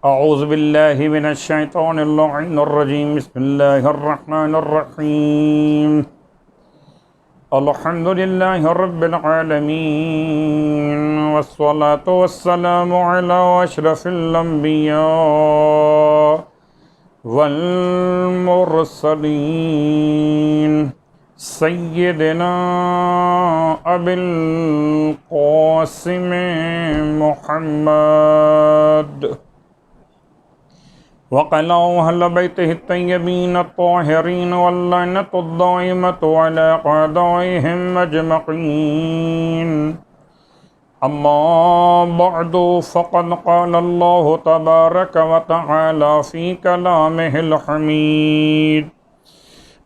اعوذ باللہ من الشیطان اللعین الرجیم بسم اللہ الرحمن الرحیم الحمد للہ رب العالمین والصلاة والسلام علی اشرف الانبیاء والمرسلین سیدنا ابی القاسم محمد وعلى أهل بيته الطيبين الطاهرين واللعنة الدائمة على أعدائهم أجمعين أما بعد فقد قال الله تبارك وتعالى في كلامه الحميد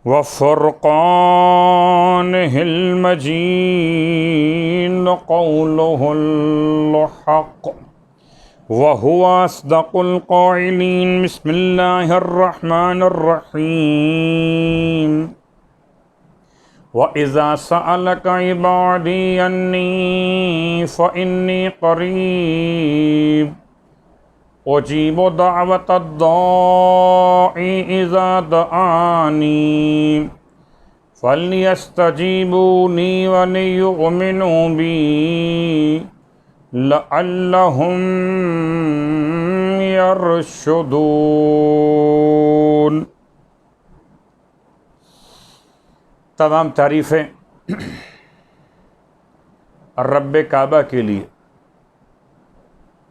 وفرقانه المجيد قوله الحق وهو أصدق القائلين بسم الله الرحمن الرحيم وإذا سألك عبادي عني فإني قريب أجيب دعوة الداعي إذا دعاني فليستجيبوا لي وليؤمنوا بي لعلهم يرشدون۔ تمام تعریفیں رب کعبہ کے لیے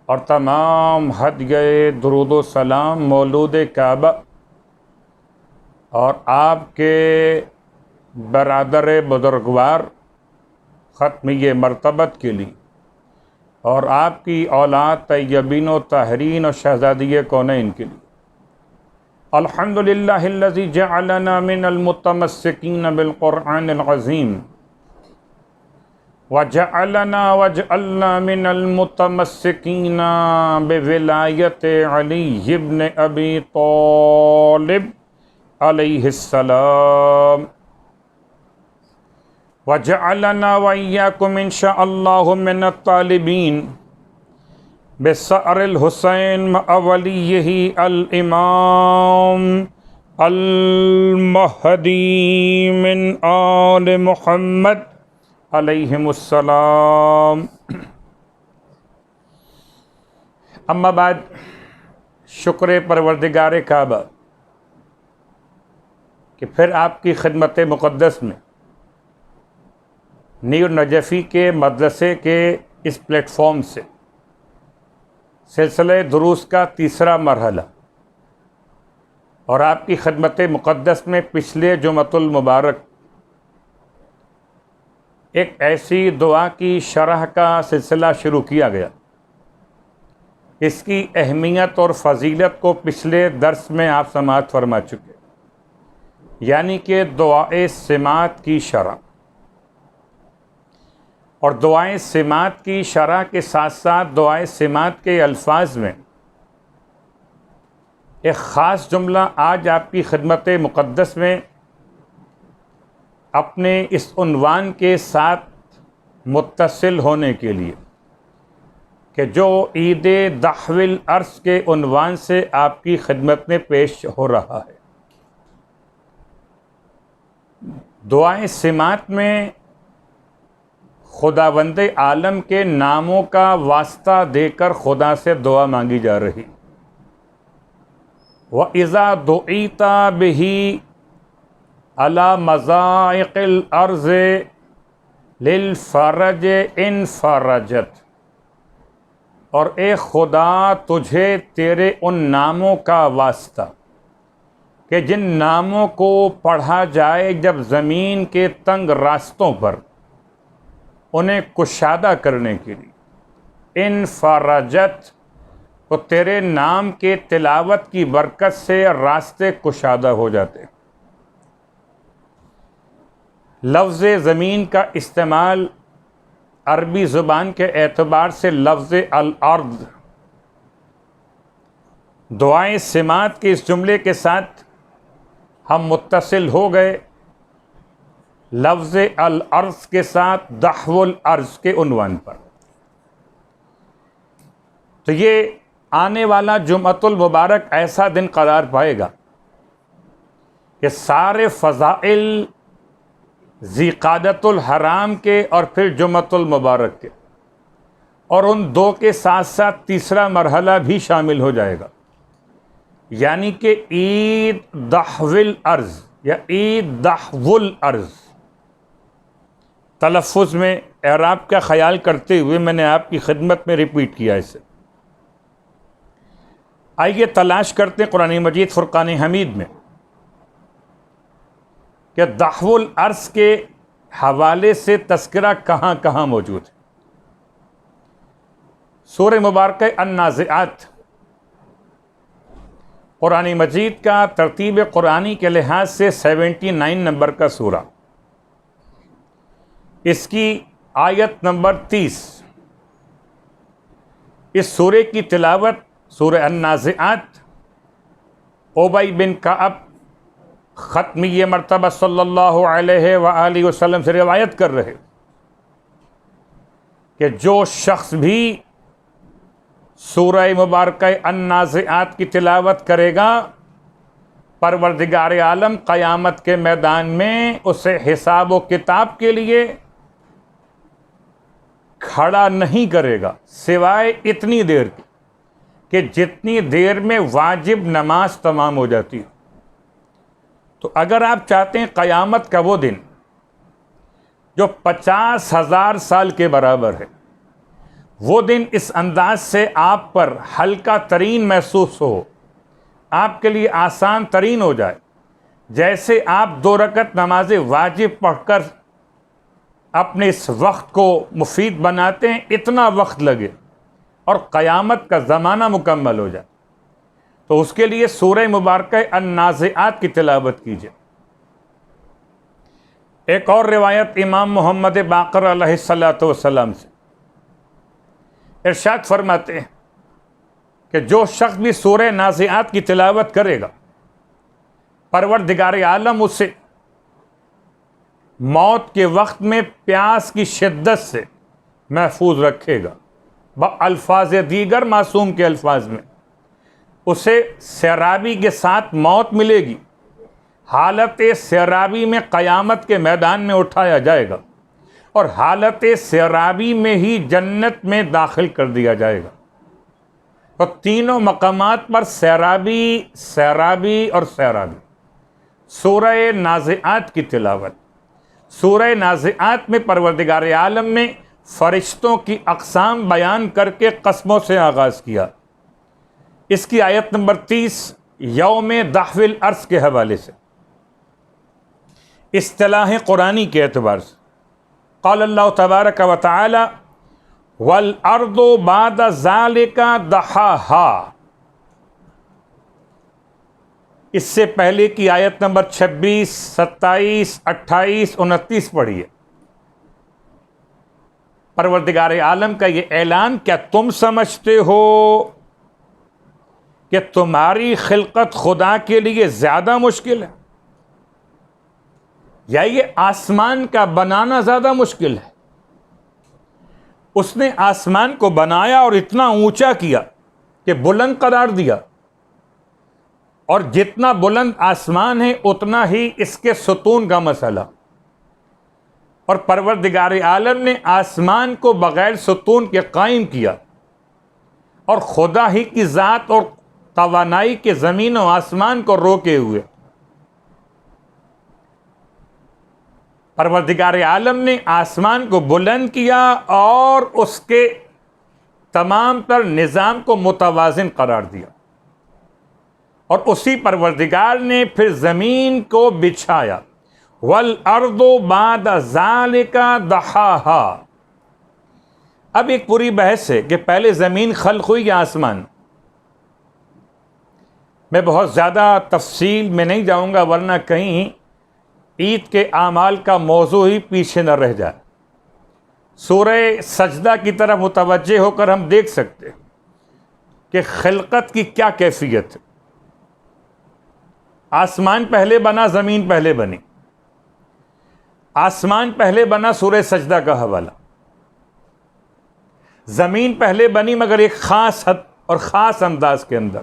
اور تمام ہدیہ درود و سلام مولود کعبہ اور آپ کے برادر بزرگوار ختمیہ مرتبت کے لیے اور آپ کی اولاد طیبین و طاہرین و شہزادی کونین کے لیے۔ الحمدللہ الذی جعلنا من المتمسکین بالقرآن العظیم وجعلنا من المتمسکین بولایت علی بن ابی طالب علیہ السلام وجعلنا وإياكم إن شاء الله من الطالبين بثأر الحسين مع وليه الإمام المهدي من آل محمد علیہم السلام۔ اما بعد، شکر پروردگار کعبہ کہ پھر آپ کی خدمت مقدس میں نیو نجفی کے مدرسے کے اس پلیٹ فارم سے سلسلہ دروس کا تیسرا مرحلہ اور آپ کی خدمت مقدس میں پچھلے جمعۃ المبارک ایک ایسی دعا کی شرح کا سلسلہ شروع کیا گیا۔ اس کی اہمیت اور فضیلت کو پچھلے درس میں آپ سماعت فرما چکے، یعنی کہ دعائے سماعت کی شرح۔ اور دعائیں سماعت کی شرح کے ساتھ ساتھ دعائیں سماعت کے الفاظ میں ایک خاص جملہ آج آپ کی خدمت مقدس میں اپنے اس عنوان کے ساتھ متصل ہونے کے لیے کہ جو عید دحو الارض کے عنوان سے آپ کی خدمت میں پیش ہو رہا ہے۔ دعائیں سماعت میں خداوند عالم کے ناموں کا واسطہ دے کر خدا سے دعا مانگی جا رہی۔ وَإِذَا دُعِيتَ بِهِ عَلَى مَضَائِقِ الْأَرْضِ لِلْفَرَجِ إِنْ فَرَجَتْ، اور اے خدا تجھے تیرے ان ناموں کا واسطہ کہ جن ناموں کو پڑھا جائے جب زمین کے تنگ راستوں پر انہیں کشادہ کرنے کے لیے، ان فرجت، تو تیرے نام کے تلاوت کی برکت سے راستے کشادہ ہو جاتے۔ لفظ زمین کا استعمال عربی زبان کے اعتبار سے لفظ الارض۔ دعائیں سماعت کے اس جملے کے ساتھ ہم متصل ہو گئے لفظ الارض کے ساتھ دحو الارض کے عنوان پر۔ تو یہ آنے والا جمعۃ المبارک ایسا دن قرار پائے گا کہ سارے فضائل ذی قعدۃ الحرام کے اور پھر جمعۃ المبارک کے اور ان دو کے ساتھ ساتھ تیسرا مرحلہ بھی شامل ہو جائے گا، یعنی کہ عید دحو الارض یا عید دحو الارض۔ تلفظ میں اعراب کا خیال کرتے ہوئے میں نے آپ کی خدمت میں ریپیٹ کیا اسے۔ آئیے تلاش کرتے ہیں قرآن مجید فرقان حمید میں کہ دحو الارض کے حوالے سے تذکرہ کہاں کہاں موجود ہے۔ سورہ مبارکہ النازعات قرآن مجید کا ترتیب قرآنی کے لحاظ سے 79 نمبر کا سورہ، اس کی آیت نمبر 30۔ اس سورے کی تلاوت سورہ النازعات ابی بن کعب ختمی مرتبہ صلی اللہ علیہ وآلہ وسلم سے روایت کر رہے کہ جو شخص بھی سورہ مبارکہ النازعات کی تلاوت کرے گا، پروردگار عالم قیامت کے میدان میں اسے حساب و کتاب کے لیے کھڑا نہیں کرے گا سوائے اتنی دیر کی کہ جتنی دیر میں واجب نماز تمام ہو جاتی ہے۔ تو اگر آپ چاہتے ہیں قیامت کا وہ دن جو 50,000 سال کے برابر ہے، وہ دن اس انداز سے آپ پر ہلکا ترین محسوس ہو، آپ کے لیے آسان ترین ہو جائے، جیسے آپ 2 رکعت نماز واجب پڑھ کر اپنے اس وقت کو مفید بناتے ہیں، اتنا وقت لگے اور قیامت کا زمانہ مکمل ہو جائے، تو اس کے لیے سورہ مبارکہ النازعات کی تلاوت کیجیے۔ ایک اور روایت امام محمد باقر علیہ السلام سے ارشاد فرماتے ہیں کہ جو شخص بھی سورہ نازعات کی تلاوت کرے گا، پروردگار عالم اسے موت کے وقت میں پیاس کی شدت سے محفوظ رکھے گا۔ الفاظ دیگر معصوم کے الفاظ میں اسے سیرابی کے ساتھ موت ملے گی، حالت سیرابی میں قیامت کے میدان میں اٹھایا جائے گا اور حالت سیرابی میں ہی جنت میں داخل کر دیا جائے گا۔ تو تینوں مقامات پر سیرابی اور سیرابی۔ سورہ نازعات کی تلاوت، سورہ نازعات میں پروردگار عالم نے فرشتوں کی اقسام بیان کر کے قسموں سے آغاز کیا۔ اس کی آیت نمبر 30 یوم دحو الارض کے حوالے سے اصطلاح قرآنی کے اعتبار سے قال اللہ تبارک و تعالی والارض بعد ذلک دحاها، اس سے پہلے کی آیت نمبر 26، 27، 28، 29 پڑھیے۔ پروردگار عالم کا یہ اعلان، کیا تم سمجھتے ہو کہ تمہاری خلقت خدا کے لیے زیادہ مشکل ہے، یا یہ آسمان کا بنانا زیادہ مشکل ہے؟ اس نے آسمان کو بنایا اور اتنا اونچا کیا کہ بلند قرار دیا، اور جتنا بلند آسمان ہے اتنا ہی اس کے ستون کا مسئلہ، اور پروردگار عالم نے آسمان کو بغیر ستون کے قائم کیا، اور خدا ہی کی ذات اور توانائی کے زمین و آسمان کو روکے ہوئے پروردگار عالم نے آسمان کو بلند کیا اور اس کے تمام تر نظام کو متوازن قرار دیا، اور اسی پروردگار نے پھر زمین کو بچھایا۔ وَالْأَرْضُ بَعْدَ ذَلِكَ دَحَاهَا۔ اب ایک پوری بحث ہے کہ پہلے زمین خلق ہوئی یا آسمان۔ میں بہت زیادہ تفصیل میں نہیں جاؤں گا، ورنہ کہیں عید کے اعمال کا موضوع ہی پیچھے نہ رہ جائے۔ سورہ سجدہ کی طرف متوجہ ہو کر ہم دیکھ سکتے کہ خلقت کی کیا کیفیت ہے۔ آسمان پہلے بنا، زمین پہلے بنی۔ آسمان پہلے بنا، سورہ سجدہ کا حوالہ۔ زمین پہلے بنی مگر ایک خاص اور خاص انداز کے اندر.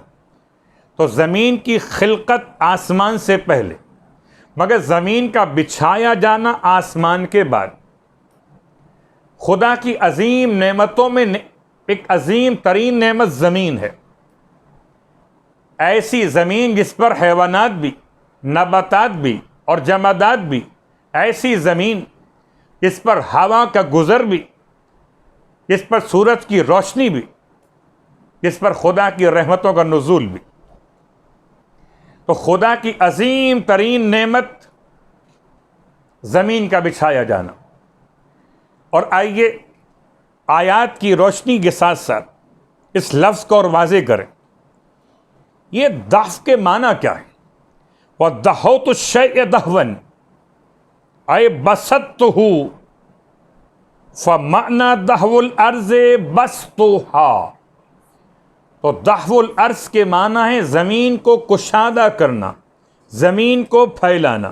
تو زمین کی خلقت آسمان سے پہلے، مگر زمین کا بچھایا جانا آسمان کے بعد. خدا کی عظیم نعمتوں میں ایک عظیم ترین نعمت زمین ہے. ایسی زمین جس پر حیوانات بھی، نباتات بھی اور جمادات بھی. ایسی زمین جس پر ہوا کا گزر بھی، جس پر سورج کی روشنی بھی، جس پر خدا کی رحمتوں کا نزول بھی. تو خدا کی عظیم ترین نعمت زمین کا بچھایا جانا. اور آئیے آیات کی روشنی کے ساتھ ساتھ اس لفظ کو اور واضح کریں. یہ دحو کے معنی کیا ہے؟ وَدَحَوْتُ الشَّيْءَ دَحْوًا اے بسطتہ، فَمَعْنَى دَحْوُ الْأَرْضِ بَسْطُهَا. تو دحو الارض کے معنی ہے زمین کو کشادہ کرنا، زمین کو پھیلانا.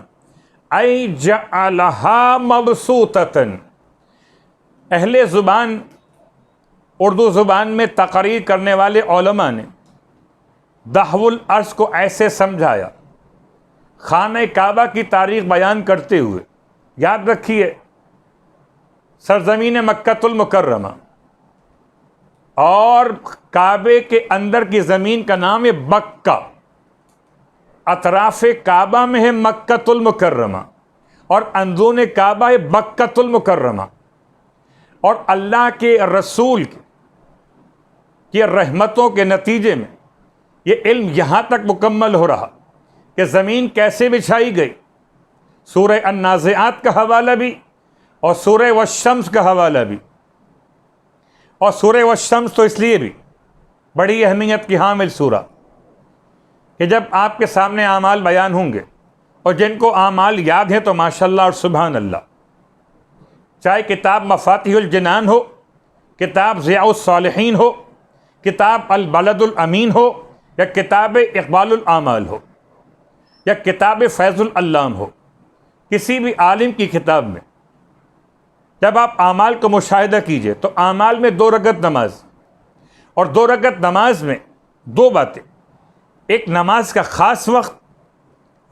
ای جعلہا مبسوطۃ. اہل زبان، اردو زبان میں تقریر کرنے والے علماء نے دحو الارض کو ایسے سمجھایا. خانہ کعبہ کی تاریخ بیان کرتے ہوئے یاد رکھیے، سرزمین مکۃ المکرمہ اور کعبے کے اندر کی زمین کا نام ہے بکہ. اطراف کعبہ میں ہے مکۃ المکرمہ اور اندرون کعبہ ہے بکۃ المکرمہ. اور اللہ کے رسول کی رحمتوں کے نتیجے میں یہ علم یہاں تک مکمل ہو رہا کہ زمین کیسے بچھائی گئی. سورہ النازعات کا حوالہ بھی اور سورہ والشمس کا حوالہ بھی. اور سورہ والشمس تو اس لیے بھی بڑی اہمیت کی حامل سورہ کہ جب آپ کے سامنے اعمال بیان ہوں گے، اور جن کو اعمال یاد ہیں تو ماشاءاللہ اور سبحان اللہ، چاہے کتاب مفاتیح الجنان ہو، کتاب ضیاء الصالحین ہو، کتاب البلد الامین ہو، یا کتاب اقبال الاعمال ہو، یا کتاب فیض العلام ہو، کسی بھی عالم کی کتاب میں جب آپ اعمال کو مشاہدہ کیجئے تو اعمال میں 2 رکعت نماز، اور 2 رکعت نماز میں 2 باتیں. ایک نماز کا خاص وقت،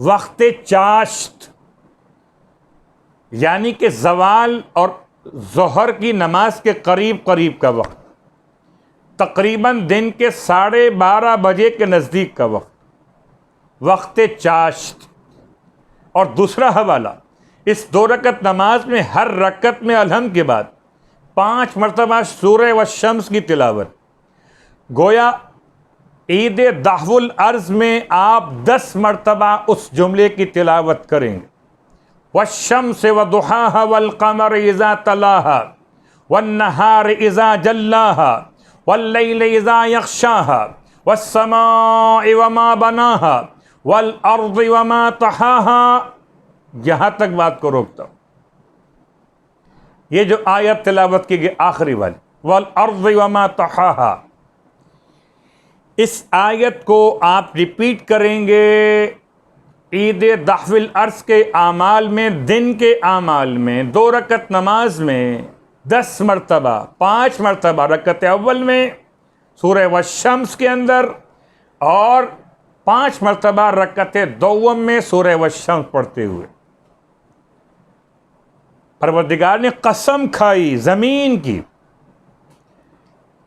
وقت چاشت، یعنی کہ زوال اور ظہر کی نماز کے قریب قریب کا وقت، تقریباً دن کے 12:30 بجے کے نزدیک کا وقت، وقت چاشت. اور دوسرا حوالہ، اس 2 رکعت نماز میں ہر رکعت میں الحمد کے بعد 5 مرتبہ سورہ والشمس کی تلاوت. گویا عید دحو الارض میں آپ 10 مرتبہ اس جملے کی تلاوت کریں گے. والشمس وضحاها والقمر اذا تلاها والنهار اذا جلاها والليل اذا يغشاها والسماء وما بناها والارض وما طحاها. یہاں تک بات کو روکتا ہوں. یہ جو آیت تلاوت کی گئی آخری والی، والارض وما طحاها، اس آیت کو آپ ریپیٹ کریں گے عید دحو الارض کے اعمال میں، دن کے اعمال میں، 2 رکعت نماز میں 10 مرتبہ، 5 مرتبہ رکعت اول میں سورہ والشمس کے اندر، اور 5 مرتبہ رکعت دوم میں سورہ والشمس پڑھتے ہوئے. پروردگار نے قسم کھائی زمین کی،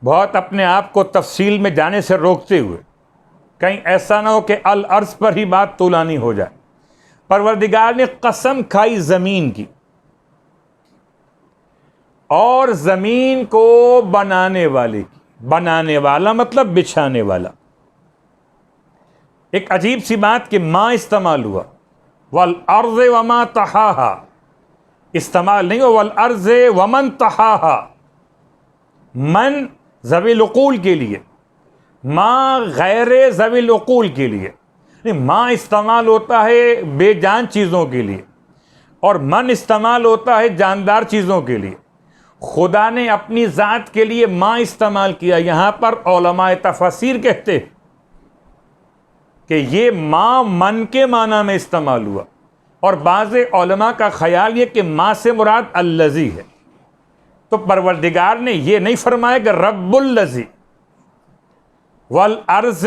بہت اپنے آپ کو تفصیل میں جانے سے روکتے ہوئے، کہیں ایسا نہ ہو کہ الارض پر ہی بات طولانی ہو جائے. پروردگار نے قسم کھائی زمین کی، اور زمین کو بنانے والے کی. بنانے والا مطلب بچھانے والا. ایک عجیب سی بات کہ ماں استعمال ہوا، والارض وما طحاها، استعمال نہیں ہوا والارض ومن طحاها. من ذوی العقول کے لیے، ماں غیر ذوی العقول کے لیے. ماں استعمال ہوتا ہے بے جان چیزوں کے لیے، اور من استعمال ہوتا ہے جاندار چیزوں کے لیے. خدا نے اپنی ذات کے لیے ماں استعمال کیا. یہاں پر علماء تفسیر کہتے ہیں کہ یہ ماں من کے معنی میں استعمال ہوا، اور بعض علماء کا خیال یہ کہ ماں سے مراد الذی ہے. تو پروردگار نے یہ نہیں فرمایا کہ رب الذی، والارض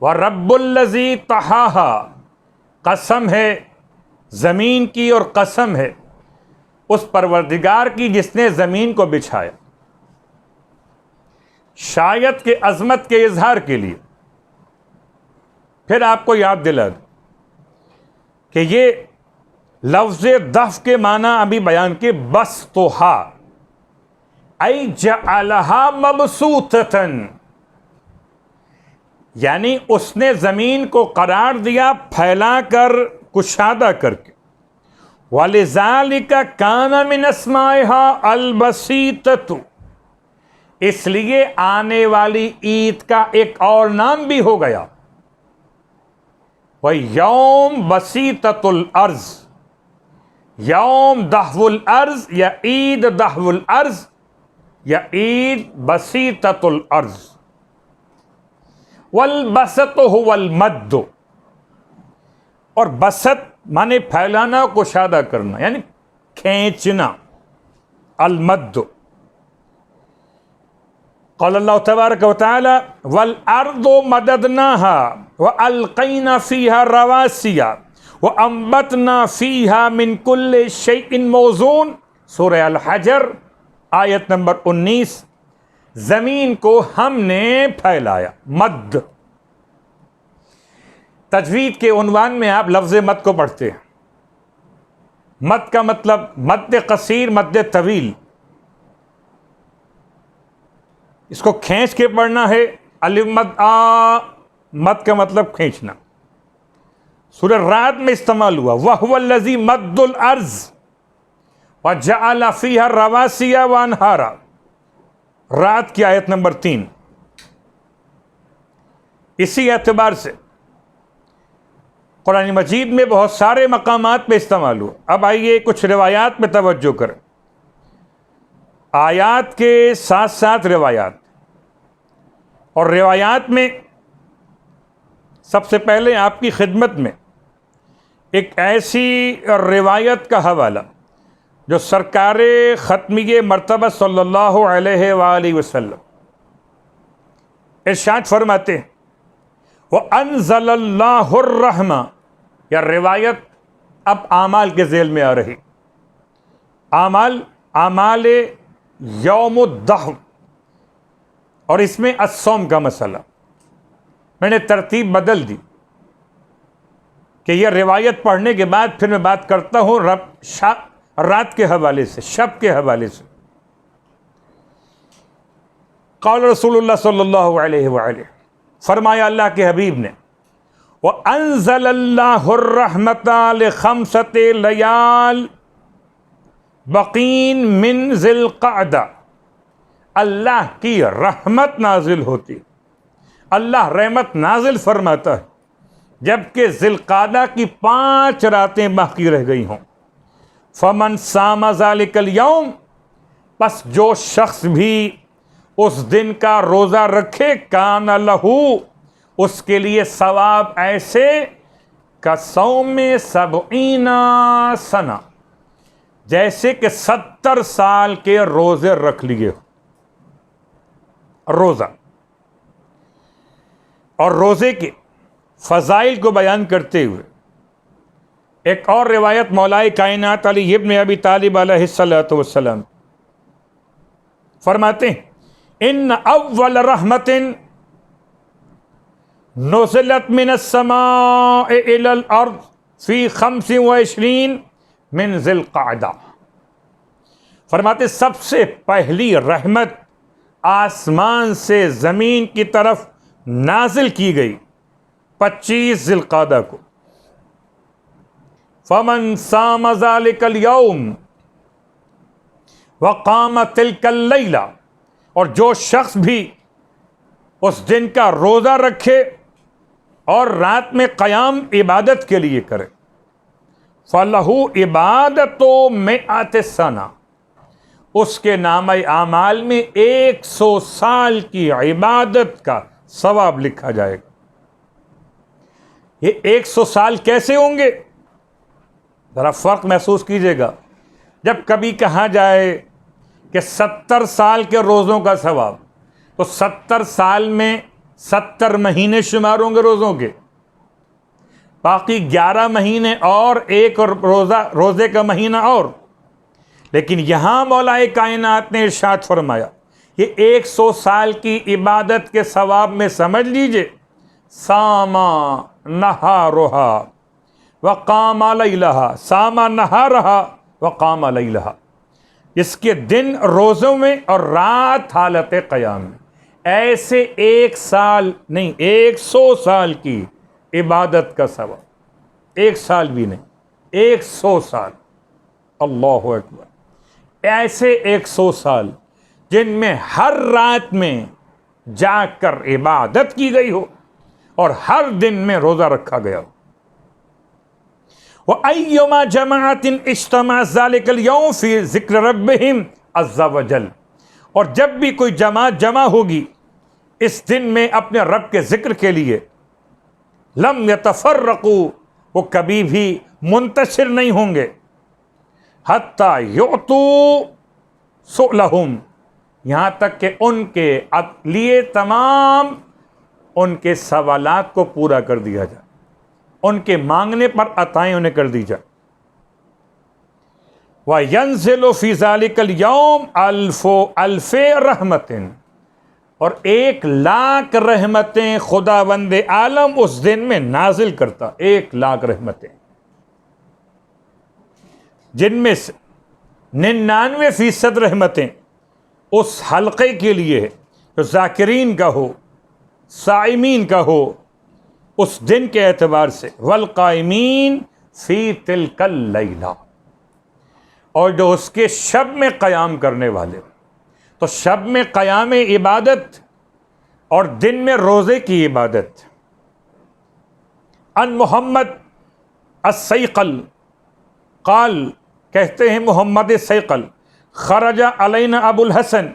ورب الذی طحاہا، قسم ہے زمین کی اور قسم ہے اس پروردگار کی جس نے زمین کو بچھایا، شاید کہ عظمت کے اظہار کے لیے۔ پھر آپ کو یاد دلا دوں کہ یہ لفظ دف کے معنی ابھی بیان کے، بسطھا ای جعلھا مبسوطۃ، یعنی اس نے زمین کو قرار دیا پھیلا کر، کشادہ کر کے۔ وَلِذَلِكَ كَانَ مِنْ أَسْمَائِهَا الْبَسِيطَةُ، اس لیے آنے والی عید کا ایک اور نام بھی ہو گیا، وَيَوْمْ بَسِيطَةُ الْأَرْضِ، یوم دحو الارض یا عید دحو الارض یا عید بسیطۃ الارض۔ والبسط هو المد، اور بسط مانے پھیلانا، کشادہ کرنا، یعنی کھینچنا، المد۔ قال اللہ تبارک و تعالی والارض مددناها والقینا فیها رواسیا وانبتنا فیها من کل شیء موزون، سورہ الحجر آیت نمبر 19۔ زمین کو ہم نے پھیلایا، مد۔ تجوید کے عنوان میں آپ لفظ مد کو پڑھتے ہیں۔ مد کا مطلب مد قصیر، مد طویل، اس کو کھینچ کے پڑھنا ہے۔ الف مد آ، مد کا مطلب کھینچنا۔ سورہ رعد میں استعمال ہوا، وَهُوَ الَّذِي مَدُّ الْأَرْضِ وَجَعَلَ فِيهَا رَوَاسِيَ وَأَنْهَارًا، رعد کی آیت نمبر 3۔ اسی اعتبار سے قرآن مجید میں بہت سارے مقامات پہ استعمال ہوا۔ اب آئیے کچھ روایات میں توجہ کریں، آیات کے ساتھ ساتھ روایات، اور روایات میں سب سے پہلے آپ کی خدمت میں ایک ایسی روایت کا حوالہ جو سرکار ختمیہ مرتبہ صلی اللہ علیہ وآلہ وسلم ارشاد فرماتے ہیں، وَأَنزَلَ اللَّهُ الرَّحْمَةَ، یا روایت اب اعمال کے ذیل میں آ رہی، اعمال یوم الدحو، اور اس میں الصوم کا مسئلہ میں نے ترتیب بدل دی کہ یہ روایت پڑھنے کے بعد پھر میں بات کرتا ہوں رات کے حوالے سے، شب کے حوالے سے۔ قال رسول اللہ صلی اللہ علیہ وآلہ، فرمایا اللہ کے حبیب نے، وَأَنزَلَ اللَّهُ الرَّحْمَةَ لِخَمْسَةِ لَيَالٍ بَقِينَ مِنْ ذِي الْقَعْدَةِ، اللہ کی رحمت نازل ہوتی، اللہ رحمت نازل فرماتا ہے جبکہ ذی القعدہ کی 5 راتیں باقی رہ گئی ہوں۔ فَمَنْ صَامَ ذَلِكَ الْيَوْمِ، پس جو شخص بھی اس دن کا روزہ رکھے، کان لہو، اس کے لیے ثواب ایسے کصوم 70 سنہ، جیسے کہ 70 سال کے روزے رکھ لیے ہو۔ روزہ اور روزے کے فضائل کو بیان کرتے ہوئے ایک اور روایت مولائے کائنات علی ابن ابی طالب علیہ الصلوۃ والسلام فرماتے ہیں، ان اول رحمت نزلت من السماء الى الارض فی 25 من ذی القعدہ، فرماتے سب سے پہلی رحمت آسمان سے زمین کی طرف نازل کی گئی 25 ذی القعدہ کو۔ فمن صام ذلک اليوم وقام تلک اللیلہ، اور جو شخص بھی اس دن کا روزہ رکھے اور رات میں قیام عبادت کے لیے کرے، فَلَهُ عِبَادَةُ 100 سنہ، اس کے نامہ اعمال میں 100 سال کی عبادت کا ثواب لکھا جائے گا۔ یہ 100 سال کیسے ہوں گے؟ ذرا فرق محسوس کیجئے گا۔ جب کبھی کہا جائے کہ 70 سال کے روزوں کا ثواب، تو 70 سال میں 70 مہینے شمار ہوں گے روزوں کے، باقی 11 مہینے اور ایک روزے کا مہینہ اور۔ لیکن یہاں مولا کائنات نے ارشاد فرمایا یہ 100 سال کی عبادت کے ثواب میں سمجھ لیجئے، ساما نہارہا وقام لیلہا، ساما نہارہا وقام لیلہا، اس کے دن روزوں میں اور رات حالت قیام میں، ایسے 1 سال نہیں 100 سال کی عبادت کا ثواب، 1 سال بھی نہیں 100 سال، اللہ اکبر، ایسے 100 سال جن میں ہر رات میں جا کر عبادت کی گئی ہو اور ہر دن میں روزہ رکھا گیا ہو۔ وَأَيُّمَا جَمَاعَةٍ اجْتَمَعَتْ ذَلِكَ الْيَوْمُ فِي ذِكْرِ رَبِّهِمْ عَزَّ وَجَلَّ، اور جب بھی کوئی جماعت جمع ہوگی اس دن میں اپنے رب کے ذکر کے لیے، لم يتفرقوا، وہ کبھی بھی منتشر نہیں ہوں گے، حتیٰ یعطوا سؤلہم، یہاں تک کہ ان کے لیے تمام ان کے سوالات کو پورا کر دیا جائے، ان کے مانگنے پر عطائیں انہیں کر دی جائے۔ وَيَنزِلُ فِي ذَلِكَ الْيَوْمِ أَلْفِ رَحْمَةٍ، اور 1,00,000 رحمتیں خداوند عالم اس دن میں نازل کرتا، 1,00,000 رحمتیں، جن میں سے 99% رحمتیں اس حلقے کے لیے ہے جو ذاکرین کا ہو، صائمین کا ہو اس دن کے اعتبار سے، والقائمین فی تلک اللیلہ، اور جو اس کے شب میں قیام کرنے والے، تو شب میں قیام عبادت اور دن میں روزے کی عبادت۔ ان محمد السیقل قال، کہتے ہیں محمد سیقل، خرج علینا ابو الحسن،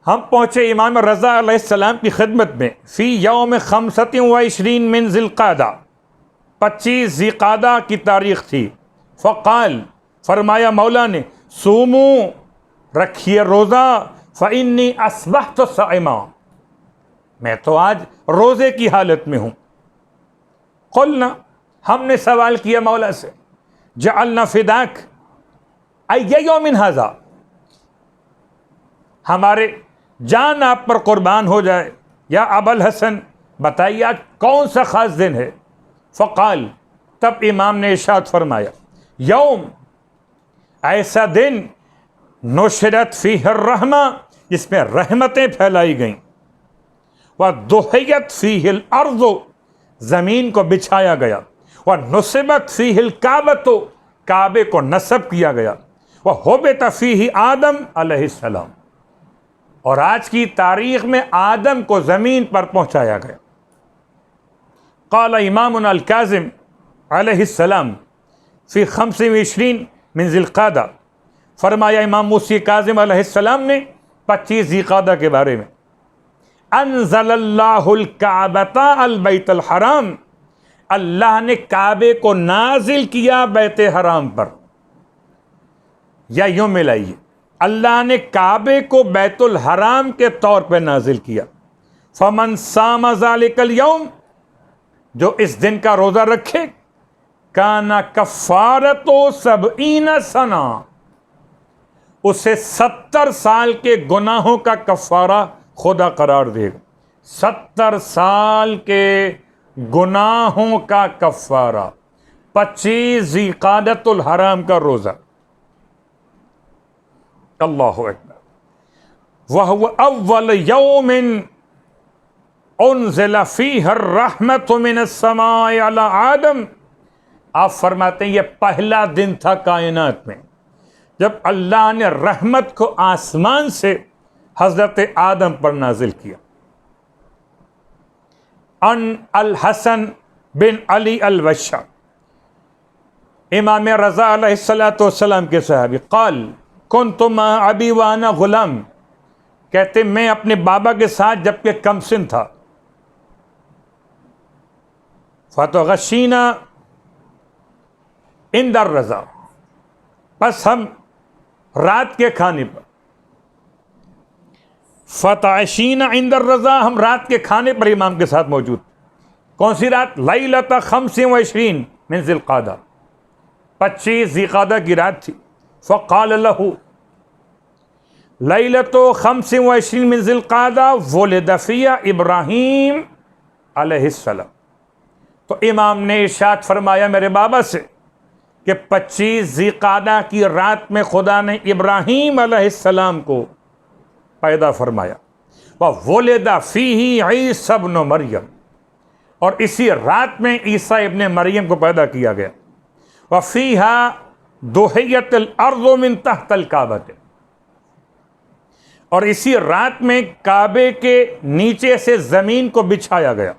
ہم پہنچے امام رضا علیہ السلام کی خدمت میں، فی یوم 25 من ذی القعدہ، 25 ذی قعدہ کی تاریخ تھی، فقال، فرمایا مولا نے، سومو، رکھیے روزہ، فإنی اصبحت صائما، میں تو آج روزے کی حالت میں ہوں۔ قلنا، ہم نے سوال کیا مولا سے، جعلنا فداک ای یوم ھذا، ہمارے جان آپ پر قربان ہو جائے یا ابا الحسن، بتائیے آج کون سا خاص دن ہے؟ فقال، تب امام نے ارشاد فرمایا، یوم، ایسا دن، نشرت فیہ الرحمہ، جس میں رحمتیں پھیلائی گئیں، وَدُحِیَتْ فِیہ الْأَرْضُ، زمین کو بچھایا گیا، وَنُصِبَتْ فِیہ الْکَعْبَةُ، کعبے کو نصب کیا گیا، وَحُبِتَ فِیہ آدم علیہ السلام، اور آج کی تاریخ میں آدم کو زمین پر پہنچایا گیا۔ قال امامنا الکاظم علیہ السلام فی 25 من ذی القعدہ، فرمایا امام موسی کاظم علیہ السلام نے 25 ذی قعدہ کے بارے میں، انزل اللہ الکعبۃ البیت الحرام، اللہ نے کعبے کو نازل کیا بیت حرام پر، یا یوں ملائیے، اللہ نے کعبے کو بیت الحرام کے طور پہ نازل کیا۔ فمن صام ذلک الیوم، جو اس دن کا روزہ رکھے، کان کفارۃ 70 سنہ، اسے 70 سال کے گناہوں کا کفارہ خدا قرار دے گا، 70 سال کے گناہوں کا کفارہ، 25 ذی قعدۃ الحرام کا روزہ، اللہ اکبر۔ وَهُوَ أَوَّلُ يَوْمٍ أُنزِلَ فِيهِ الرَّحْمَةُ مِنَ السَّمَاءِ عَلَى آدَمَ، آپ فرماتے ہیں یہ پہلا دن تھا کائنات میں جب اللہ نے رحمت کو آسمان سے حضرت آدم پر نازل کیا۔ ان الحسن بن علی الوشا، امام رضا علیہ السلام کے صحابی، قال کنت مع ابی وانا غلام، کہتے میں اپنے بابا کے ساتھ جبکہ کم سن تھا، فتغشینا عند الرضا، بس ہم رات کے کھانے پر فتعشین عند الرضا، ہم رات کے کھانے پر امام کے ساتھ موجود. کون سی رات؟ لیلۃ 25 من ذی القعدہ، 25 ذی القعدہ کی رات تھی. فقال له لیلۃ 25 من ذی القعدہ ولد فیہا ابراہیم علیہ السلام. تو امام نے ارشاد فرمایا میرے بابا سے کہ 25 ذی القعدہ کی رات میں خدا نے ابراہیم علیہ السلام کو پیدا فرمایا. وَوَلِدَ فِيهِ عِيسَى ابْنُ مریم، اور اسی رات میں عیسیٰ ابن مریم کو پیدا کیا گیا. وَفِيهَا دُحِيَّتِ الْأَرْضُ مِن تَحْتِ الْكَعْبَةِ، اور اسی رات میں کعبے کے نیچے سے زمین کو بچھایا گیا.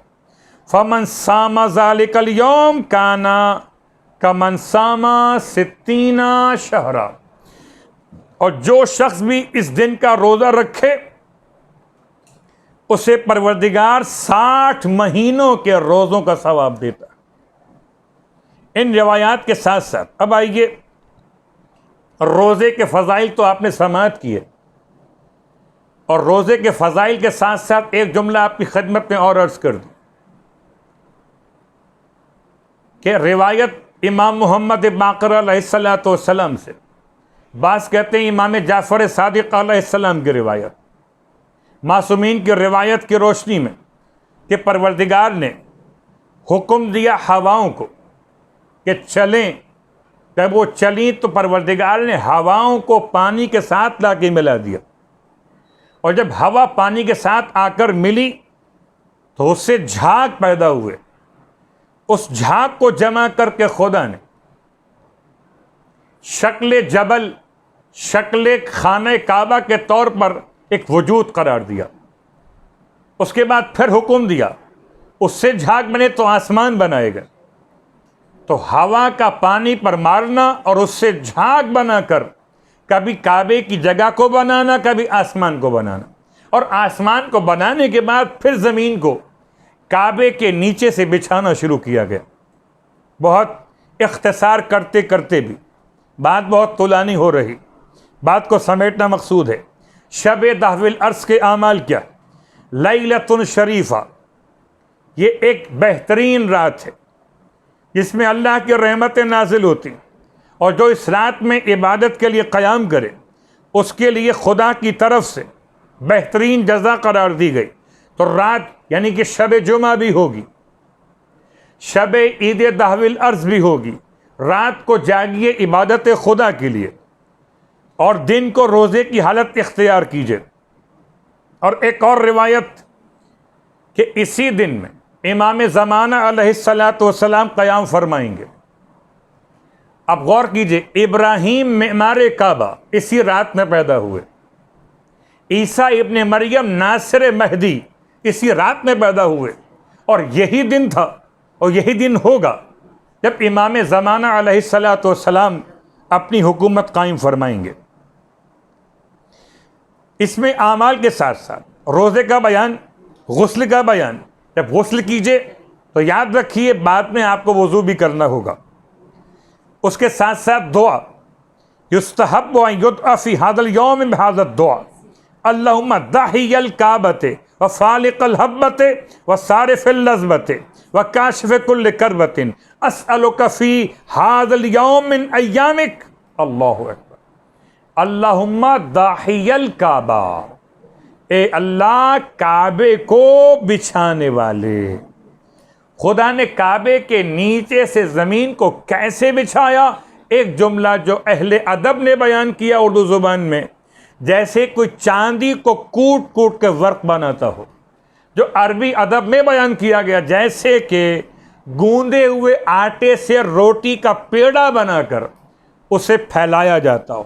فَمَنْ صَامَ ذَلِكَ الْيَوْمَ كَانَ كَمَنْ صَامَ 60 شَهْرًا، اور جو شخص بھی اس دن کا روزہ رکھے اسے پروردگار 60 مہینوں کے روزوں کا ثواب دیتا. ان روایات کے ساتھ ساتھ اب آئیے، روزے کے فضائل تو آپ نے سماعت کیے، اور روزے کے فضائل کے ساتھ ساتھ ایک جملہ آپ کی خدمت میں اور عرض کر دوں کہ روایت امام محمد باقر علیہ السلام سے، بعض کہتے ہیں امام جعفر صادق علیہ السلام کی روایت، معصومین کی روایت کی روشنی میں، کہ پروردگار نے حکم دیا ہواؤں کو کہ چلیں. جب وہ چلیں تو پروردگار نے ہواؤں کو پانی کے ساتھ لا کے ملا دیا، اور جب ہوا پانی کے ساتھ آ کر ملی تو اس سے جھاگ پیدا ہوئے. اس جھاگ کو جمع کر کے خدا نے شکل جبل، شکل خانہ کعبہ کے طور پر ایک وجود قرار دیا. اس کے بعد پھر حکم دیا اس سے جھاگ بنے تو آسمان بنائے گا. تو ہوا کا پانی پر مارنا اور اس سے جھاگ بنا کر کبھی کعبے کی جگہ کو بنانا، کبھی آسمان کو بنانا، اور آسمان کو بنانے کے بعد پھر زمین کو کعبے کے نیچے سے بچھانا شروع کیا گیا. بہت اختصار کرتے کرتے بھی بات بہت طولانی ہو رہی، بات کو سمیٹنا مقصود ہے. شب دہو العرس کے اعمال کیا؟ لیلۃ شریفہ، یہ ایک بہترین رات ہے جس میں اللہ کی رحمتیں نازل ہوتی، اور جو اس رات میں عبادت کے لیے قیام کرے اس کے لیے خدا کی طرف سے بہترین جزا قرار دی گئی. تو رات یعنی کہ شب جمعہ بھی ہوگی، شب عید دہو العرس بھی ہوگی. رات کو جاگیے عبادت خدا کے لیے، اور دن کو روزے کی حالت اختیار کیجیے. اور ایک اور روایت کہ اسی دن میں امام زمانہ علیہ السلام قیام فرمائیں گے. اب غور کیجئے، ابراہیم معمار کعبہ اسی رات میں پیدا ہوئے، عیسیٰ ابن مریم ناصر مہدی اسی رات میں پیدا ہوئے، اور یہی دن تھا اور یہی دن ہوگا جب امام زمانہ علیہ السلام اپنی حکومت قائم فرمائیں گے. اس میں اعمال کے ساتھ ساتھ روزے کا بیان، غسل کا بیان. جب غسل کیجئے تو یاد رکھیے بعد میں آپ کو وضو بھی کرنا ہوگا. اس کے ساتھ ساتھ دعا، یستحب ان یدعى فی ھذا اليوم بھذا الدعاء اللہم داحی الکعبۃ وفالق الحبۃ وصارف اللذبۃ وکاشف کل کربۃ اسألک فی ھذا اليوم من ایامک. اللہ اکبر. اللہم داحی الکعبہ، اے اللہ کعبے کو بچھانے والے. خدا نے کعبے کے نیچے سے زمین کو کیسے بچھایا؟ ایک جملہ جو اہل ادب نے بیان کیا اردو زبان میں، جیسے کوئی چاندی کو کوٹ کوٹ کے ورق بناتا ہو. جو عربی ادب میں بیان کیا گیا، جیسے کہ گوندے ہوئے آٹے سے روٹی کا پیڑا بنا کر اسے پھیلایا جاتا ہو،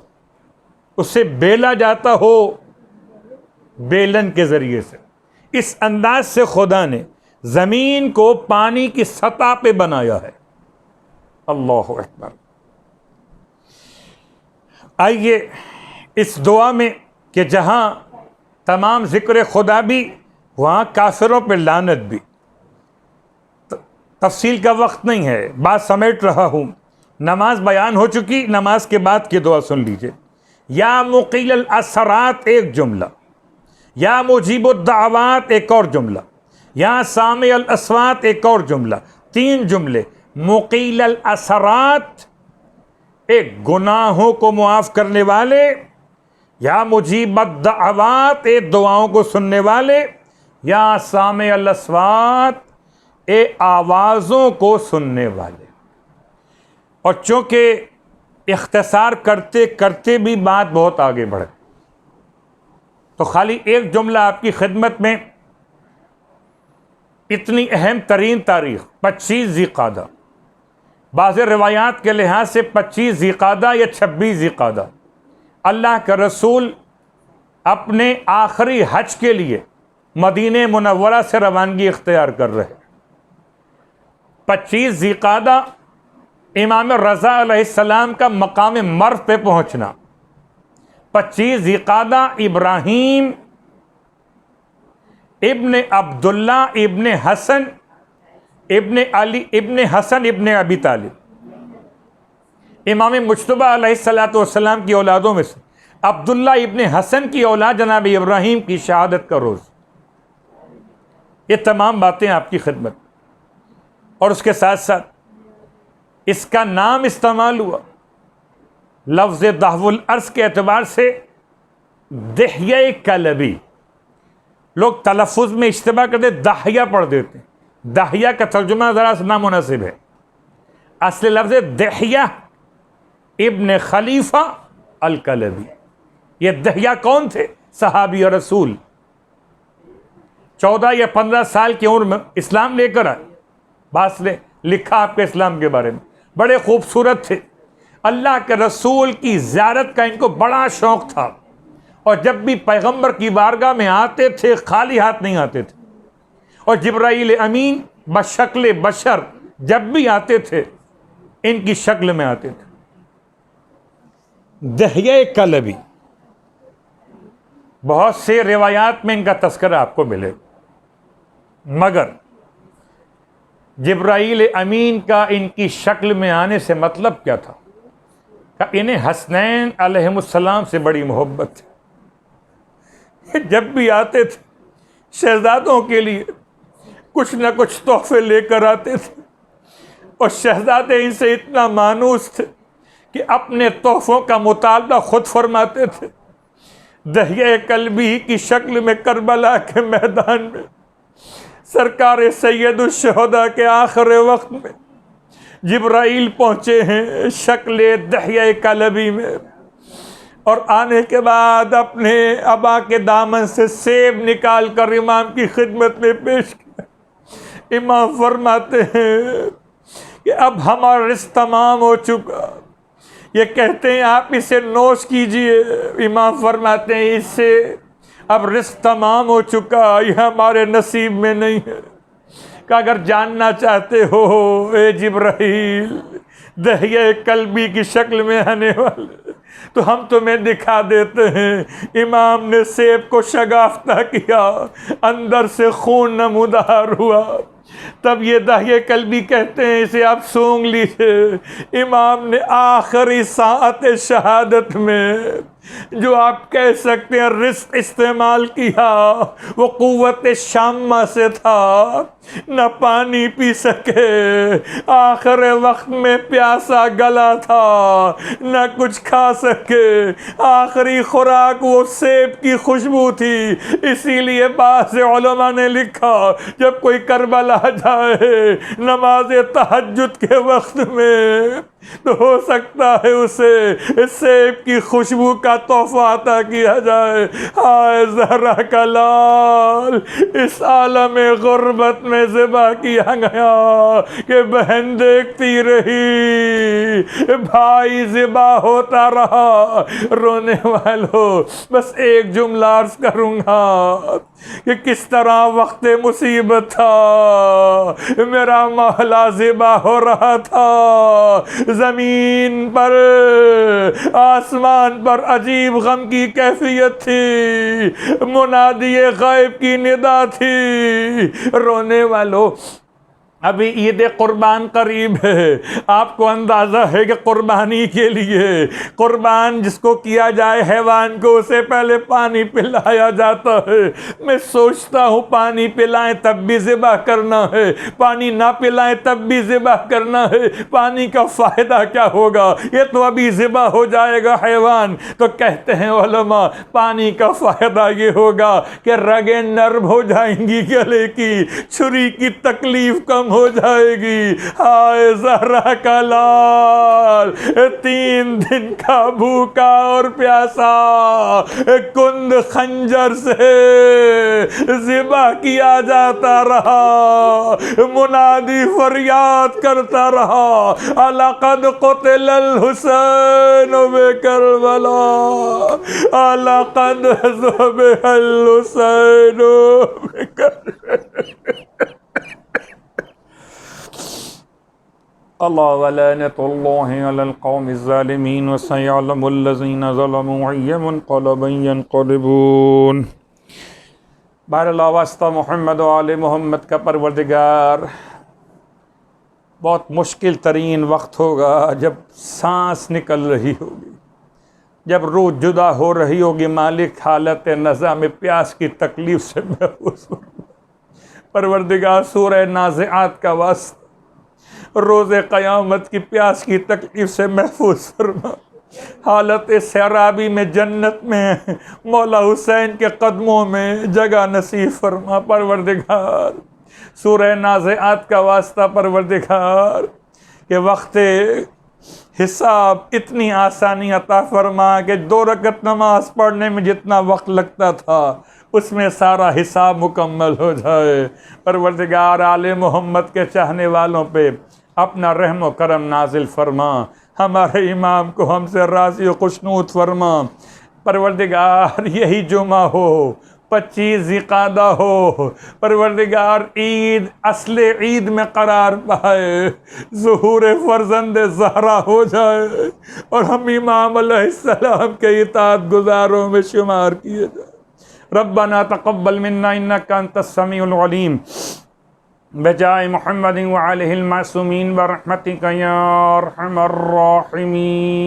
اسے بیلا جاتا ہو بیلن کے ذریعے سے. اس انداز سے خدا نے زمین کو پانی کی سطح پہ بنایا ہے. اللہ اکبر. آئیے اس دعا میں کہ جہاں تمام ذکر خدا بھی، وہاں کافروں پہ لعنت بھی. تفصیل کا وقت نہیں ہے، بات سمیٹ رہا ہوں. نماز بیان ہو چکی، نماز کے بعد کی دعا سن لیجئے. یا مقیل الاسرات ایک جملہ، یا مجیب الدعوات ایک اور جملہ، یا سامع الاصوات ایک اور جملہ، 3 جملے، مقیل الاثرات ایک گناہوں کو معاف کرنے والے، یا مجیب الدعوات ایک دعاؤں کو سننے والے، یا سامع الاصوات اے آوازوں کو سننے والے۔ اور چونکہ اختصار کرتے کرتے بھی بات بہت آگے بڑھ گئی، تو خالی ایک جملہ آپ کی خدمت میں، اتنی اہم ترین تاریخ 25 ذی قعدہ، بعض روایات کے لحاظ سے 25 ذی قعدہ یا 26 ذی قعدہ، اللہ کے رسول اپنے آخری حج کے لیے مدینہ منورہ سے روانگی اختیار کر رہے۔ 25 ذی قعدہ امام رضا علیہ السلام کا مقام مرو پہ پہنچنا، 25 ذی قعدہ ابراہیم ابن عبداللہ ابن حسن ابن علی ابن حسن ابن ابی طالب، امام مجتبیٰ علیہ السلام کی اولادوں میں سے عبداللہ ابن حسن کی اولاد جناب ابراہیم کی شہادت کا روز۔ یہ تمام باتیں آپ کی خدمت، اور اس کے ساتھ ساتھ اس کا نام استعمال ہوا لفظ دہو الارض کے اعتبار سے دحیہ کلبی، لوگ تلفظ میں اشتباہ کرتے داہیہ پڑھ دیتے ہیں، داہیہ کا ترجمہ ذرا سا نامناسب ہے، اصل لفظ دحیہ ابن خلیفہ الکلبی۔ یہ دحیہ کون تھے؟ صحابی رسول، 14 یا 15 سال کی عمر میں اسلام لے کر آئے، باس نے لکھا آپ کے اسلام کے بارے میں، بڑے خوبصورت تھے، اللہ کے رسول کی زیارت کا ان کو بڑا شوق تھا، اور جب بھی پیغمبر کی بارگاہ میں آتے تھے خالی ہاتھ نہیں آتے تھے، اور جبرائیل امین بشکل بشر جب بھی آتے تھے ان کی شکل میں آتے تھے۔ دحیہ کلبی، بہت سے روایات میں ان کا تذکرہ آپ کو ملے، مگر جبرائیل امین کا ان کی شکل میں آنے سے مطلب کیا تھا؟ کہ انہیں حسنین علیہ السلام سے بڑی محبت تھی، جب بھی آتے تھے شہزادوں کے لیے کچھ نہ کچھ تحفے لے کر آتے تھے، اور شہزادے ان سے اتنا مانوس تھے کہ اپنے تحفوں کا مطالبہ خود فرماتے تھے۔ دحیہ کلبی کی شکل میں کربلا کے میدان میں سرکار سید الشہداء کے آخر وقت میں جبرائیل پہنچے ہیں شکل دحیہ کلبی میں، اور آنے کے بعد اپنے ابا کے دامن سے سیب نکال کر امام کی خدمت میں پیش کیا۔ امام فرماتے ہیں کہ اب ہمارا رزق تمام ہو چکا، یہ کہتے ہیں آپ اسے نوش کیجئے، امام فرماتے ہیں اس سے اب رزق تمام ہو چکا، یہ ہمارے نصیب میں نہیں ہے، کہ اگر جاننا چاہتے ہو اے جبرائیل دحیہ کلبی کی شکل میں آنے والے تو ہم تمہیں دکھا دیتے ہیں۔ امام نے سیب کو شگافتہ کیا، اندر سے خون نمودار ہوا، تب یہ دحیہ کلبی کہتے ہیں اسے آپ سونگ لیجئے۔ امام نے آخری ساعت شہادت میں جو آپ کہہ سکتے ہیں رزق استعمال کیا، وہ قوت شامہ سے تھا، نہ پانی پی سکے، آخر وقت میں پیاسا گلا تھا، نہ کچھ کھا سکے، آخری خوراک وہ سیب کی خوشبو تھی۔ اسی لیے بعض علماء نے لکھا جب کوئی کربلا جائے نماز تہجد کے وقت میں تو ہو سکتا ہے اسے سیب کی خوشبو کا تحفہ عطا کیا جائے۔ ہائے زہرا کا لال اس عالم غربت میں ذبح کیا گیا کہ بہن دیکھتی رہی، بھائی ذبح ہوتا رہا۔ رونے والوں بس ایک جملہ عرض کروں گا کہ کس طرح وقت مصیبت تھا، میرا مولا ذبح ہو رہا تھا، زمین پر آسمان پر عجیب غم کی کیفیت تھی، منادی غائب کی ندا تھی۔ رونے والوں ابھی عید قربان قریب ہے، آپ کو اندازہ ہے کہ قربانی کے لیے قربان جس کو کیا جائے حیوان کو اسے پہلے پانی پلایا جاتا ہے۔ میں سوچتا ہوں پانی پلائیں تب بھی ذبح کرنا ہے، پانی نہ پلائیں تب بھی ذبح کرنا ہے، پانی کا فائدہ کیا ہوگا؟ یہ تو ابھی ذبح ہو جائے گا حیوان۔ تو کہتے ہیں علماء پانی کا فائدہ یہ ہوگا کہ رگیں نرم ہو جائیں گی گلے کی، چھری کی تکلیف کم ہو جائے گی۔ ہائے زہرا کا لال 3 دن کا بھوکا اور پیاسا کند خنجر سے ذبح کیا جاتا رہا، منادی فریاد کرتا رہا لقد قتل الحسین بکربلا، لقد ذبح الحسین بکربلا۔ اللہ ولعنۃ اللہ علی القوم الظالمین وسیعلم الذین ظلموا ای منقلب ینقلبون۔ بہرحال واسطہ محمد و آل محمد کا پروردگار، بہت مشکل ترین وقت ہوگا جب سانس نکل رہی ہوگی، جب روح جدا ہو رہی ہوگی، مالک حالت نزع میں پیاس کی تکلیف سے محفوظ ہوگا۔ پروردگار سورہ نازعات کا واسطہ روز قیامت کی پیاس کی تکلیف سے محفوظ فرما، حالت سیرابی میں جنت میں مولا حسین کے قدموں میں جگہ نصیب فرما۔ پروردگار سورہ نازعات کا واسطہ پروردگار کہ وقت حساب اتنی آسانی عطا فرما کہ 2 رکعت نماز پڑھنے میں جتنا وقت لگتا تھا اس میں سارا حساب مکمل ہو جائے۔ پروردگار آل محمد کے چاہنے والوں پہ اپنا رحم و کرم نازل فرما، ہمارے امام کو ہم سے راضی و خوشنود فرما۔ پروردگار یہی جمعہ ہو، 25 ذی-قعدہ ہو، پروردگار عید اصل عید میں قرار پائے، ظہور فرزند زہرا ہو جائے اور ہم امام علیہ السلام کے اطاعت گزاروں میں شمار کیے جائے۔ ربنا تقبل منا انک انت السمیع العلیم بجائے محمد وعلیہ المعصومین برحمتک یا ارحم الراحمین۔